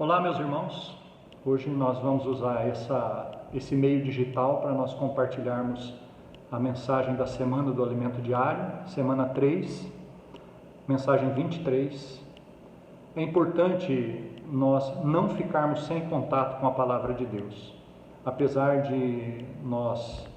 Olá, meus irmãos. Hoje nós vamos usar esse meio digital para nós compartilharmos a mensagem da semana do alimento diário, semana 3, mensagem 23. É importante nós não ficarmos sem contato com a palavra de Deus. Apesar de nós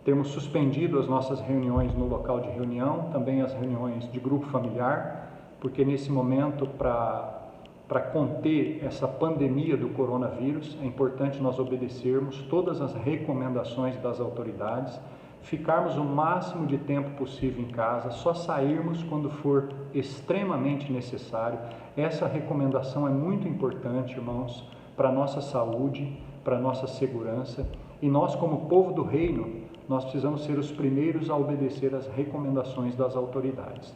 termos suspendido as nossas reuniões no local de reunião, também as reuniões de grupo familiar, porque nesse momento, para conter essa pandemia do coronavírus, é importante nós obedecermos todas as recomendações das autoridades, ficarmos o máximo de tempo possível em casa, só sairmos quando for extremamente necessário. Essa recomendação é muito importante, irmãos, para a nossa saúde, para a nossa segurança, e nós, como povo do reino, nós precisamos ser os primeiros a obedecer as recomendações das autoridades.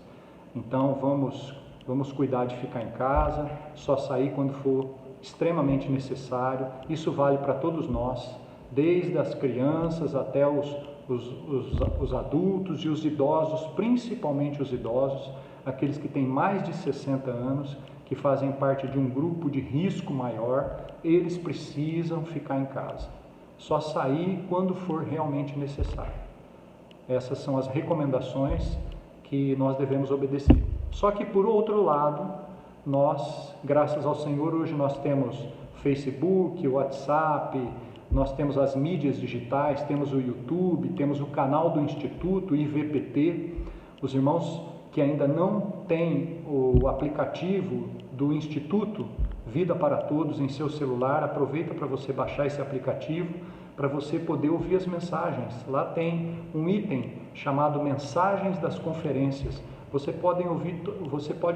Então vamos cuidar de ficar em casa, só sair quando for extremamente necessário. Isso vale para todos nós, desde as crianças até os adultos e os idosos, principalmente os idosos, aqueles que têm mais de 60 anos, que fazem parte de um grupo de risco maior, eles precisam ficar em casa. Só sair quando for realmente necessário. Essas são as recomendações que nós devemos obedecer. Só que, por outro lado, nós, graças ao Senhor, hoje nós temos Facebook, WhatsApp, nós temos as mídias digitais, temos o YouTube, temos o canal do Instituto, IVPT. Os irmãos que ainda não têm o aplicativo do Instituto Vida para Todos em seu celular, aproveita para você baixar esse aplicativo, para você poder ouvir as mensagens. Lá tem um item chamado Mensagens das Conferências. Você pode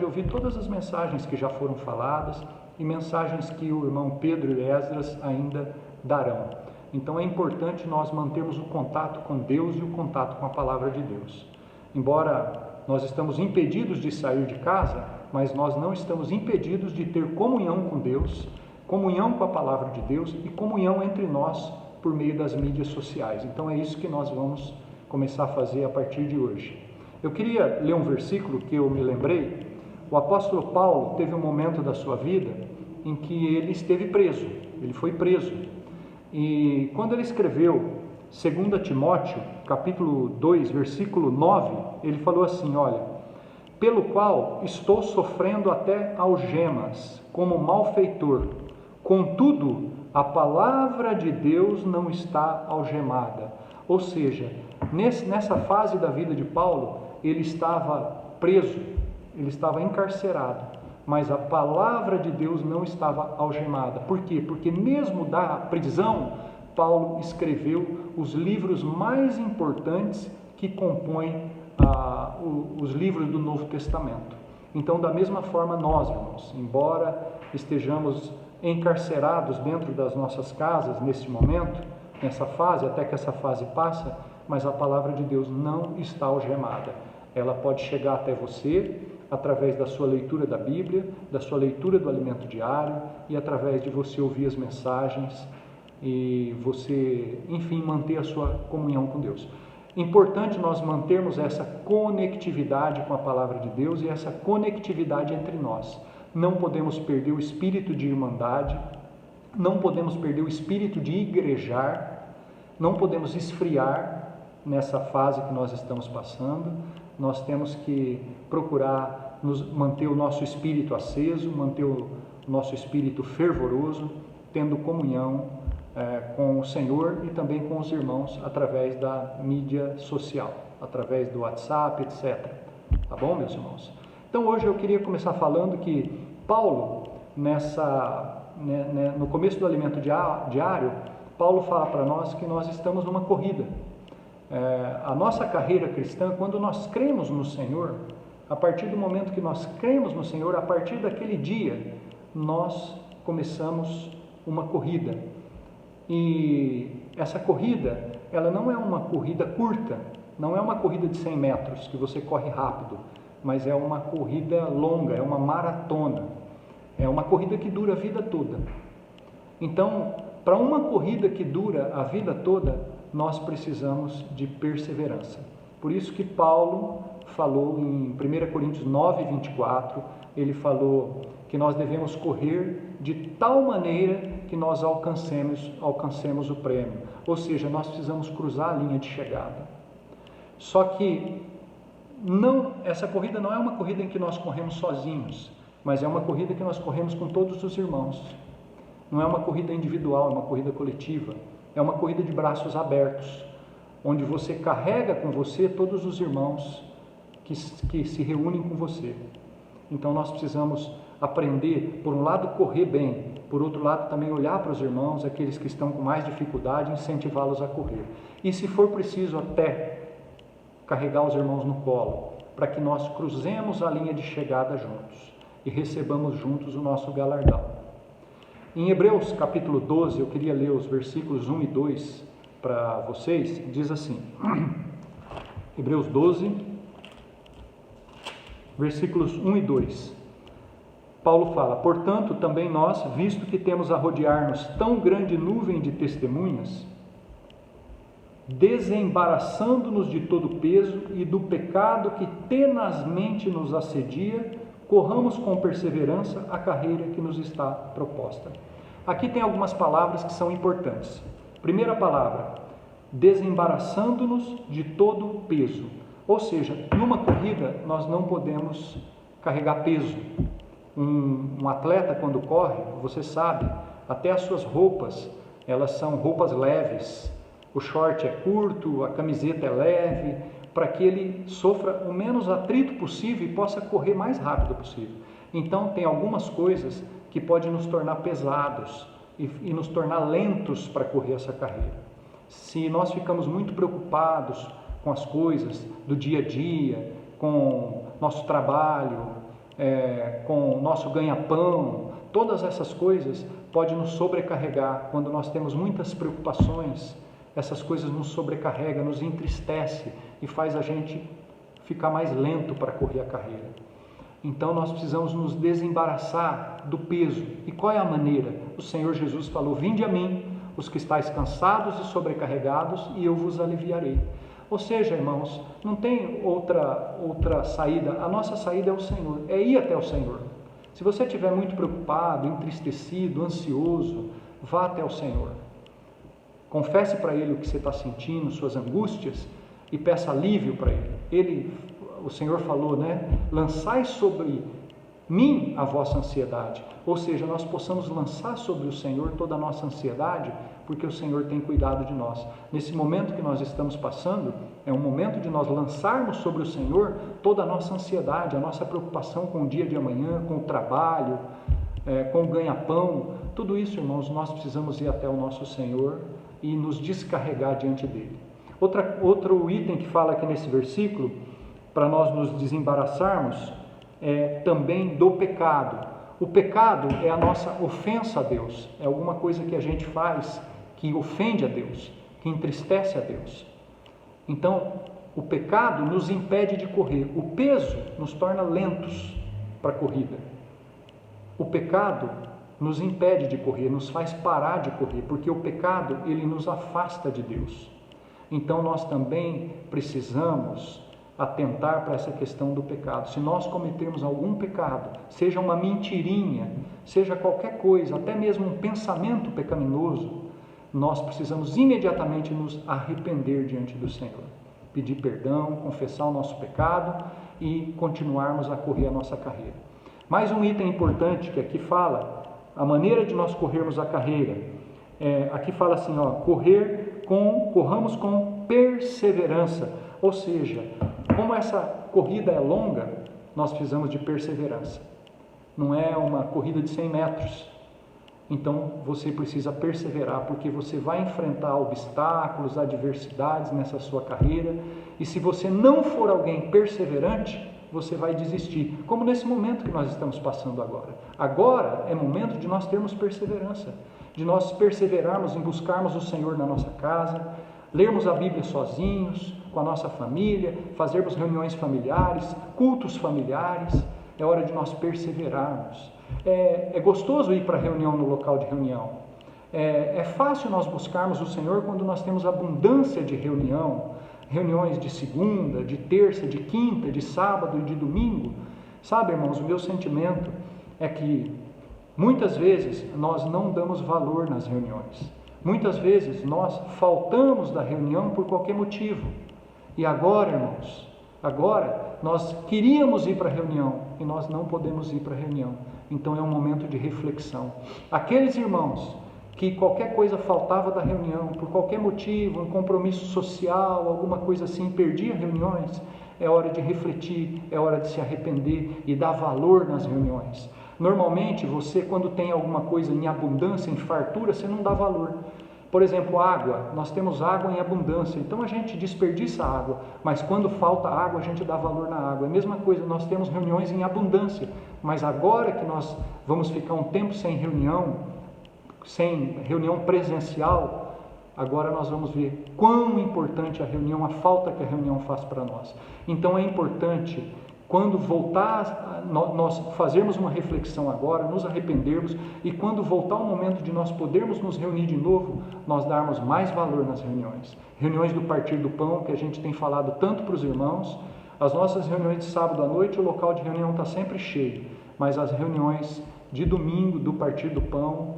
ouvir todas as mensagens que já foram faladas e mensagens que o irmão Pedro e Esdras ainda darão. Então é importante nós mantermos o contato com Deus e o contato com a palavra de Deus. Embora nós estamos impedidos de sair de casa, mas nós não estamos impedidos de ter comunhão com Deus, comunhão com a palavra de Deus e comunhão entre nós por meio das mídias sociais. Então é isso que nós vamos começar a fazer a partir de hoje. Eu queria ler um versículo que eu me lembrei. O apóstolo Paulo teve um momento da sua vida em que ele esteve preso, ele foi preso. E quando ele escreveu 2 Timóteo, capítulo 2, versículo 9, ele falou assim, olha, pelo qual estou sofrendo até algemas, como malfeitor, contudo, a palavra de Deus não está algemada. Ou seja, nessa fase da vida de Paulo, ele estava preso, ele estava encarcerado, mas a palavra de Deus não estava algemada. Por quê? Porque mesmo da prisão, Paulo escreveu os livros mais importantes que compõem os livros do Novo Testamento. Então, da mesma forma, nós, irmãos, embora estejamos encarcerados dentro das nossas casas nesse momento, nessa fase, até que essa fase passa, mas a palavra de Deus não está algemada. Ela pode chegar até você através da sua leitura da Bíblia, da sua leitura do alimento diário e através de você ouvir as mensagens e você, enfim, manter a sua comunhão com Deus. Importante nós mantermos essa conectividade com a palavra de Deus e essa conectividade entre nós. Não podemos perder o espírito de irmandade, não podemos perder o espírito de igrejar, não podemos esfriar nessa fase que nós estamos passando. Nós temos que procurar manter o nosso espírito aceso, manter o nosso espírito fervoroso, tendo comunhão com o Senhor e também com os irmãos através da mídia social, através do WhatsApp, etc. Tá bom, meus irmãos? Então hoje eu queria começar falando que Paulo, no começo do alimento diário, Paulo fala para nós que nós estamos numa corrida. A nossa carreira cristã, quando nós cremos no Senhor, a partir do momento que nós cremos no Senhor, a partir daquele dia, nós começamos uma corrida. E essa corrida, ela não é uma corrida curta, não é uma corrida de 100 metros que você corre rápido, mas é uma corrida longa, é uma maratona, é uma corrida que dura a vida toda. Então, para uma corrida que dura a vida toda, nós precisamos de perseverança. Por isso que Paulo falou em 1 Coríntios 9, 24, ele falou que nós devemos correr de tal maneira que nós alcancemos o prêmio. Ou seja, nós precisamos cruzar a linha de chegada. Só que essa corrida não é uma corrida em que nós corremos sozinhos, mas é uma corrida que nós corremos com todos os irmãos. Não é uma corrida individual, é uma corrida coletiva. É uma corrida de braços abertos, onde você carrega com você todos os irmãos que se reúnem com você. Então nós precisamos aprender, por um lado, correr bem, por outro lado, também olhar para os irmãos, aqueles que estão com mais dificuldade, e incentivá-los a correr. E se for preciso, até carregar os irmãos no colo, para que nós cruzemos a linha de chegada juntos e recebamos juntos o nosso galardão. Em Hebreus capítulo 12, eu queria ler os versículos 1 e 2 para vocês. Diz assim, Hebreus 12, versículos 1 e 2. Paulo fala: portanto, também nós, visto que temos a rodear-nos tão grande nuvem de testemunhas, desembaraçando-nos de todo o peso e do pecado que tenazmente nos assedia, corramos com perseverança a carreira que nos está proposta. Aqui tem algumas palavras que são importantes. Primeira palavra, desembaraçando-nos de todo o peso. Ou seja, numa corrida nós não podemos carregar peso. Um atleta, quando corre, você sabe, até as suas roupas, elas são roupas leves. O short é curto, a camiseta é leve, para que ele sofra o menos atrito possível e possa correr mais rápido possível. Então, tem algumas coisas que podem nos tornar pesados e nos tornar lentos para correr essa carreira. Se nós ficamos muito preocupados com as coisas do dia a dia, com nosso trabalho, com o nosso ganha-pão, todas essas coisas podem nos sobrecarregar. Quando nós temos muitas preocupações, essas coisas nos sobrecarregam, nos entristece e faz a gente ficar mais lento para correr a carreira. Então nós precisamos nos desembaraçar do peso. E qual é a maneira? O Senhor Jesus falou: vinde a mim, os que estáis cansados e sobrecarregados, e eu vos aliviarei. Ou seja, irmãos, não tem outra saída. A nossa saída é o Senhor, é ir até o Senhor. Se você estiver muito preocupado, entristecido, ansioso, vá até o Senhor. Confesse para Ele o que você está sentindo, suas angústias, e peça alívio para Ele. O Senhor falou, lançai sobre mim a vossa ansiedade. Ou seja, nós possamos lançar sobre o Senhor toda a nossa ansiedade, porque o Senhor tem cuidado de nós. Nesse momento que nós estamos passando, é um momento de nós lançarmos sobre o Senhor toda a nossa ansiedade, a nossa preocupação com o dia de amanhã, com o trabalho, com o ganha-pão. Tudo isso, irmãos, nós precisamos ir até o nosso Senhor e nos descarregar diante dele. Outro item que fala aqui nesse versículo, para nós nos desembaraçarmos, é também do pecado. O pecado é a nossa ofensa a Deus, é alguma coisa que a gente faz que ofende a Deus, que entristece a Deus. Então, o pecado nos impede de correr, o peso nos torna lentos para a corrida. O pecado nos impede de correr, nos faz parar de correr, porque o pecado, ele nos afasta de Deus. Então, nós também precisamos atentar para essa questão do pecado. Se nós cometermos algum pecado, seja uma mentirinha, seja qualquer coisa, até mesmo um pensamento pecaminoso, nós precisamos imediatamente nos arrepender diante do Senhor, pedir perdão, confessar o nosso pecado e continuarmos a correr a nossa carreira. Mais um item importante que aqui fala, a maneira de nós corrermos a carreira, aqui fala assim, corramos com perseverança, ou seja, como essa corrida é longa, nós precisamos de perseverança. Não é uma corrida de 100 metros. Então, você precisa perseverar, porque você vai enfrentar obstáculos, adversidades nessa sua carreira. E se você não for alguém perseverante, você vai desistir. Como nesse momento que nós estamos passando agora. Agora é momento de nós termos perseverança. De nós perseverarmos em buscarmos o Senhor na nossa casa, lermos a Bíblia sozinhos, com a nossa família, fazermos reuniões familiares, cultos familiares. É hora de nós perseverarmos. É gostoso ir para a reunião no local de reunião. É fácil nós buscarmos o Senhor quando nós temos abundância de reuniões de segunda, de terça, de quinta, de sábado e de domingo. Sabe, irmãos, o meu sentimento é que muitas vezes nós não damos valor nas reuniões. Muitas vezes nós faltamos da reunião por qualquer motivo. E agora, irmãos, agora nós queríamos ir para a reunião e nós não podemos ir para a reunião. Então é um momento de reflexão. Aqueles irmãos que qualquer coisa faltava da reunião, por qualquer motivo, um compromisso social, alguma coisa assim, perdia reuniões, é hora de refletir, é hora de se arrepender e dar valor nas reuniões. Normalmente você, quando tem alguma coisa em abundância, em fartura, você não dá valor. Por exemplo, água, nós temos água em abundância, então a gente desperdiça água, mas quando falta água a gente dá valor na água. É a mesma coisa, nós temos reuniões em abundância, mas agora que nós vamos ficar um tempo sem reunião presencial, agora nós vamos ver quão importante a reunião, a falta que a reunião faz para nós. Então é importante, quando voltar, nós fazermos uma reflexão agora, nos arrependermos, e quando voltar o momento de nós podermos nos reunir de novo, nós darmos mais valor nas reuniões. Reuniões do Partir do Pão, que a gente tem falado tanto para os irmãos. As nossas reuniões de sábado à noite, o local de reunião está sempre cheio, mas as reuniões de domingo do Partir do Pão,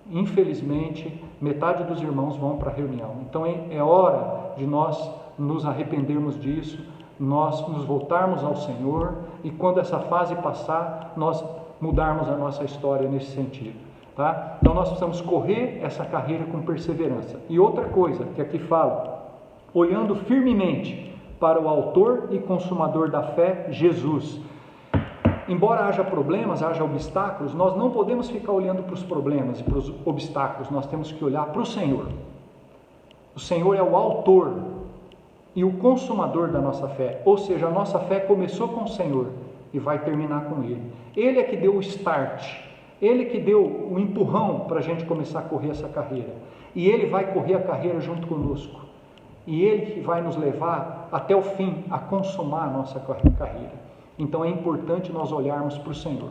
infelizmente, metade dos irmãos vão para a reunião. Então é hora de nós nos arrependermos disso, nós nos voltarmos ao Senhor e quando essa fase passar, nós mudarmos a nossa história nesse sentido. Tá? Então nós precisamos correr essa carreira com perseverança. E outra coisa que aqui fala, olhando firmemente para o autor e consumador da fé, Jesus. Embora haja problemas, haja obstáculos, nós não podemos ficar olhando para os problemas e para os obstáculos, nós temos que olhar para o Senhor. O Senhor é o autor e o consumador da nossa fé, ou seja, a nossa fé começou com o Senhor e vai terminar com Ele. Ele é que deu o start, Ele que deu o empurrão para a gente começar a correr essa carreira. E Ele vai correr a carreira junto conosco. E Ele que vai nos levar até o fim, a consumar a nossa carreira. Então é importante nós olharmos para o Senhor,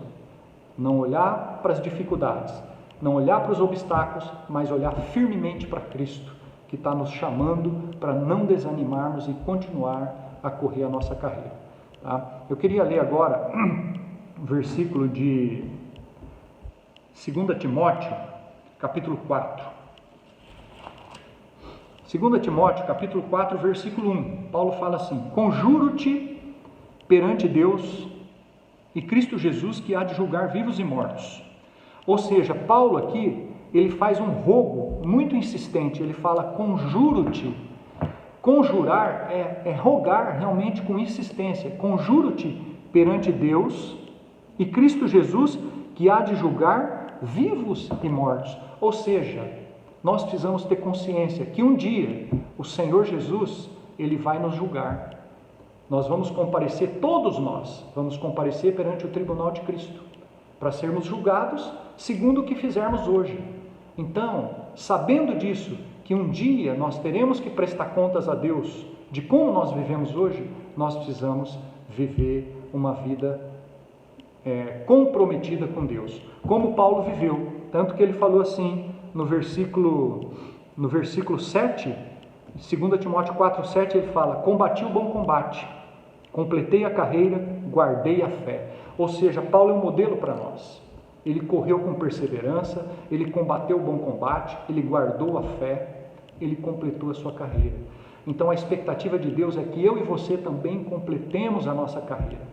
não olhar para as dificuldades, não olhar para os obstáculos, mas olhar firmemente para Cristo, que está nos chamando para não desanimarmos e continuar a correr a nossa carreira. Tá? Eu queria ler agora um versículo de 2 Timóteo, capítulo 4. 2 Timóteo, capítulo 4, versículo 1. Paulo fala assim: conjuro-te perante Deus e Cristo Jesus, que há de julgar vivos e mortos. Ou seja, Paulo aqui, ele faz um rogo muito insistente, ele fala conjuro-te. Conjurar é rogar realmente com insistência. Conjuro-te perante Deus e Cristo Jesus, que há de julgar vivos e mortos. Ou seja, nós precisamos ter consciência que um dia o Senhor Jesus, ele vai nos julgar. Nós vamos comparecer, todos nós, vamos comparecer perante o tribunal de Cristo, para sermos julgados segundo o que fizermos hoje. Então, sabendo disso, que um dia nós teremos que prestar contas a Deus de como nós vivemos hoje, nós precisamos viver uma vida comprometida com Deus, como Paulo viveu, tanto que ele falou assim no versículo 7, 2 Timóteo 4,7, ele fala: combati o bom combate, completei a carreira, guardei a fé. Ou seja, Paulo é um modelo para nós. Ele correu com perseverança, ele combateu o bom combate, ele guardou a fé, ele completou a sua carreira. Então a expectativa de Deus é que eu e você também completemos a nossa carreira.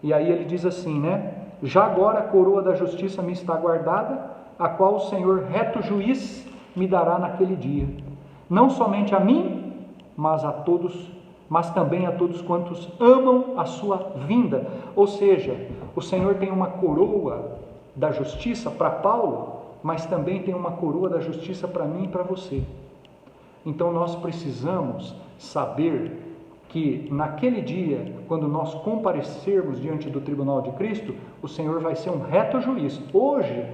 E aí ele diz assim, né? Já agora a coroa da justiça me está guardada, a qual o Senhor, reto juiz, me dará naquele dia. Não somente a mim, mas também a todos quantos amam a sua vinda. Ou seja, o Senhor tem uma coroa da justiça para Paulo, mas também tem uma coroa da justiça para mim e para você. Então nós precisamos saber que naquele dia, quando nós comparecermos diante do tribunal de Cristo, o Senhor vai ser um reto juiz. Hoje,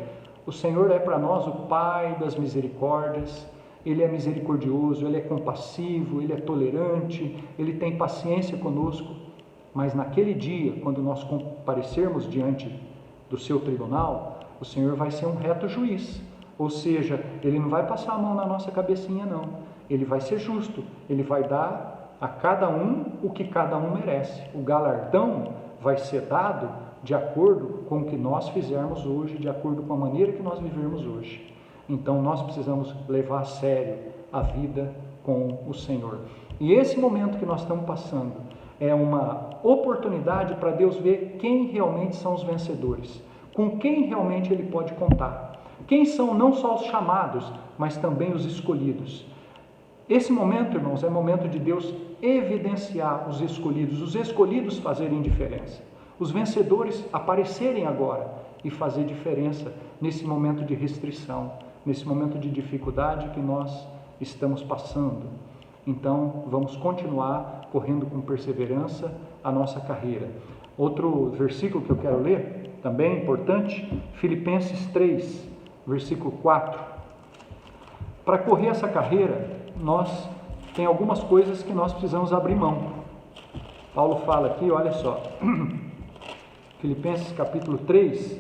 o Senhor é para nós o Pai das misericórdias. Ele é misericordioso, Ele é compassivo, Ele é tolerante, Ele tem paciência conosco. Mas naquele dia, quando nós comparecermos diante do seu tribunal, o Senhor vai ser um reto juiz. Ou seja, Ele não vai passar a mão na nossa cabecinha, não. Ele vai ser justo, Ele vai dar a cada um o que cada um merece. O galardão vai ser dado de acordo com o que nós fizermos hoje, de acordo com a maneira que nós vivermos hoje. Então nós precisamos levar a sério a vida com o Senhor. E esse momento que nós estamos passando é uma oportunidade para Deus ver quem realmente são os vencedores, com quem realmente Ele pode contar. Quem são não só os chamados, mas também os escolhidos. Esse momento, irmãos, é momento de Deus evidenciar os escolhidos fazerem diferença, os vencedores aparecerem agora e fazer diferença nesse momento de restrição, nesse momento de dificuldade que nós estamos passando. Então, vamos continuar correndo com perseverança a nossa carreira. Outro versículo que eu quero ler, também importante, Filipenses 3, versículo 4. Para correr essa carreira, tem algumas coisas que nós precisamos abrir mão. Paulo fala aqui, olha só, Filipenses capítulo 3,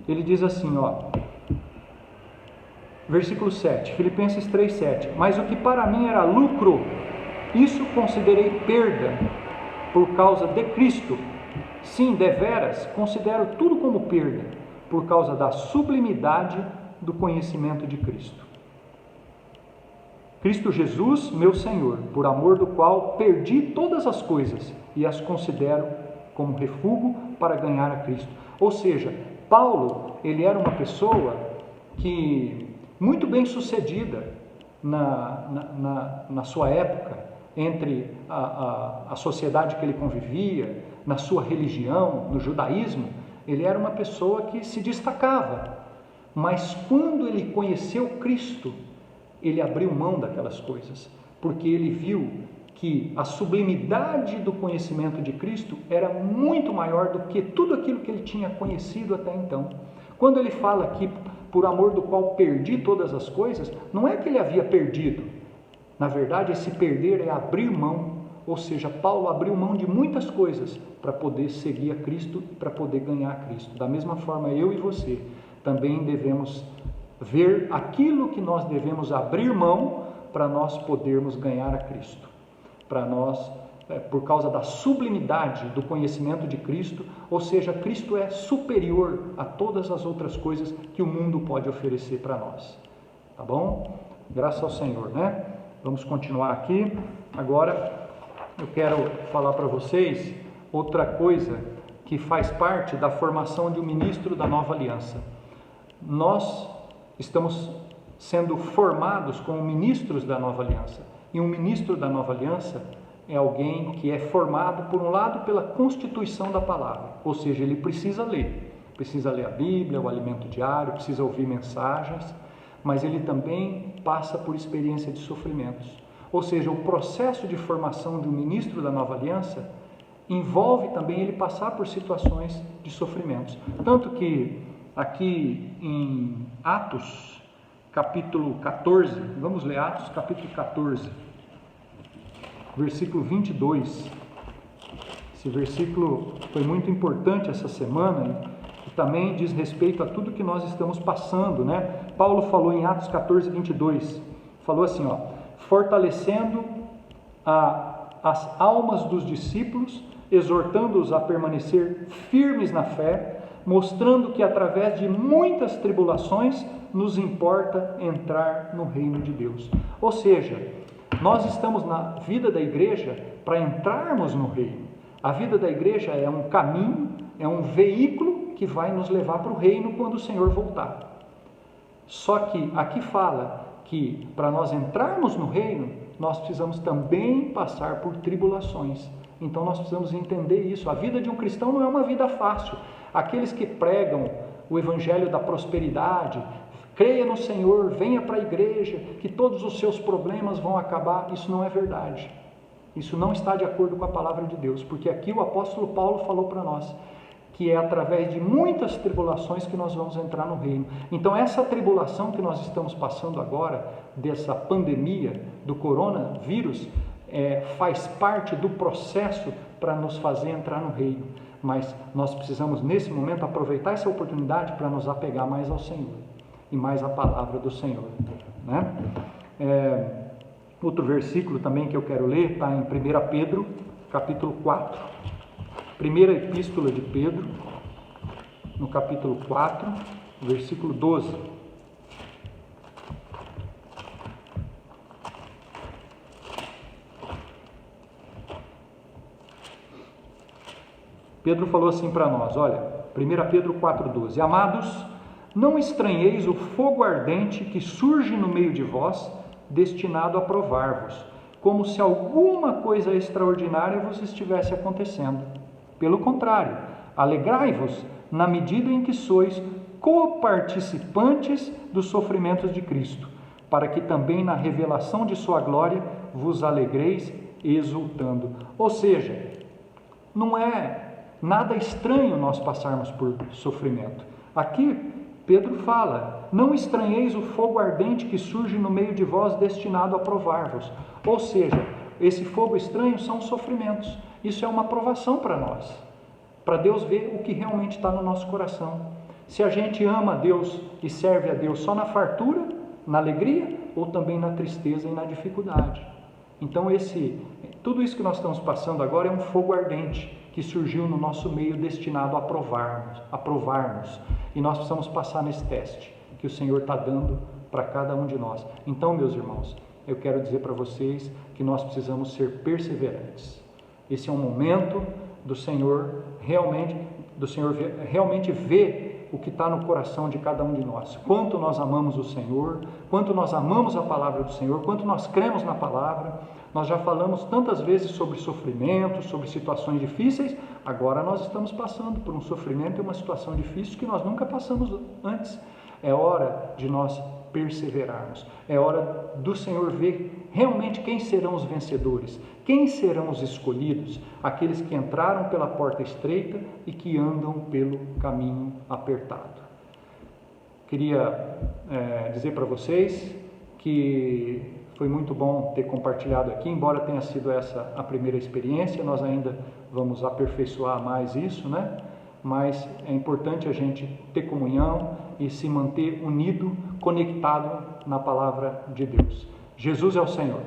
ele diz assim, versículo 7, Filipenses 3, 7. Mas o que para mim era lucro, isso considerei perda por causa de Cristo. Sim, deveras, considero tudo como perda, por causa da sublimidade do conhecimento de Cristo. Cristo Jesus, meu Senhor, por amor do qual perdi todas as coisas e as considero como refúgio para ganhar a Cristo. Ou seja, Paulo, ele era uma pessoa que muito bem sucedida na sua época, entre a sociedade que ele convivia, na sua religião, no judaísmo. Ele era uma pessoa que se destacava, mas quando ele conheceu Cristo, ele abriu mão daquelas coisas, porque ele viu que a sublimidade do conhecimento de Cristo era muito maior do que tudo aquilo que ele tinha conhecido até então. Quando ele fala aqui, por amor do qual perdi todas as coisas, não é que ele havia perdido. Na verdade, esse perder é abrir mão, ou seja, Paulo abriu mão de muitas coisas para poder seguir a Cristo e para poder ganhar a Cristo. Da mesma forma, eu e você também devemos ver aquilo que nós devemos abrir mão para nós podermos ganhar a Cristo. Para nós, por causa da sublimidade do conhecimento de Cristo, ou seja, Cristo é superior a todas as outras coisas que o mundo pode oferecer para nós. Tá bom? Graças ao Senhor, né? Vamos continuar aqui. Agora, eu quero falar para vocês outra coisa que faz parte da formação de um ministro da Nova Aliança. Nós estamos sendo formados como ministros da Nova Aliança. E um ministro da Nova Aliança é alguém que é formado, por um lado, pela constituição da palavra. Ou seja, ele precisa ler a Bíblia, o alimento diário, precisa ouvir mensagens, mas ele também passa por experiência de sofrimentos. Ou seja, o processo de formação de um ministro da Nova Aliança envolve também ele passar por situações de sofrimentos. Tanto que aqui em Atos, capítulo 14, vamos ler Atos, capítulo 14, versículo 22. Esse versículo foi muito importante essa semana e também diz respeito a tudo que nós estamos passando, né? Paulo falou em Atos 14, 22, falou assim, fortalecendo as almas dos discípulos, exortando-os a permanecer firmes na fé, mostrando que através de muitas tribulações nos importa entrar no reino de Deus. Ou seja, nós estamos na vida da igreja para entrarmos no reino. A vida da igreja é um caminho, é um veículo que vai nos levar para o reino quando o Senhor voltar. Só que aqui fala que para nós entrarmos no reino, nós precisamos também passar por tribulações. Então nós precisamos entender isso. A vida de um cristão não é uma vida fácil. Aqueles que pregam o evangelho da prosperidade, creia no Senhor, venha para a igreja, que todos os seus problemas vão acabar, isso não é verdade. Isso não está de acordo com a palavra de Deus, porque aqui o apóstolo Paulo falou para nós que é através de muitas tribulações que nós vamos entrar no reino. Então essa tribulação que nós estamos passando agora, dessa pandemia do coronavírus, faz parte do processo para nos fazer entrar no reino. Mas nós precisamos nesse momento aproveitar essa oportunidade para nos apegar mais ao Senhor e mais à palavra do Senhor, né? Outro versículo também que eu quero ler está em 1 Pedro, capítulo 4. Primeira Epístola de Pedro, no capítulo 4, versículo 12. Pedro falou assim para nós, olha, 1 Pedro 4,12: Amados, não estranheis o fogo ardente que surge no meio de vós, destinado a provar-vos, como se alguma coisa extraordinária vos estivesse acontecendo. Pelo contrário, alegrai-vos na medida em que sois coparticipantes dos sofrimentos de Cristo, para que também na revelação de sua glória vos alegreis exultando. Ou seja, não é nada estranho nós passarmos por sofrimento. Aqui Pedro fala, não estranheis o fogo ardente que surge no meio de vós destinado a provar-vos. Ou seja, esse fogo estranho são os sofrimentos. Isso é uma provação para nós, para Deus ver o que realmente está no nosso coração. Se a gente ama a Deus e serve a Deus só na fartura, na alegria, ou também na tristeza e na dificuldade. Então tudo isso que nós estamos passando agora é um fogo ardente que surgiu no nosso meio destinado a provar-nos. E nós precisamos passar nesse teste que o Senhor está dando para cada um de nós. Então, meus irmãos, eu quero dizer para vocês que nós precisamos ser perseverantes. Esse é um momento do Senhor realmente ver o que está no coração de cada um de nós. Quanto nós amamos o Senhor, quanto nós amamos a palavra do Senhor, quanto nós cremos na palavra. Nós já falamos tantas vezes sobre sofrimento, sobre situações difíceis. Agora nós estamos passando por um sofrimento e uma situação difícil que nós nunca passamos antes. É hora de nós perseverarmos. É hora do Senhor ver realmente quem serão os vencedores, quem serão os escolhidos, aqueles que entraram pela porta estreita e que andam pelo caminho apertado. Queria dizer para vocês que foi muito bom ter compartilhado aqui, embora tenha sido essa a primeira experiência, nós ainda vamos aperfeiçoar mais isso, né? Mas é importante a gente ter comunhão e se manter unido, conectado na palavra de Deus. Jesus é o Senhor.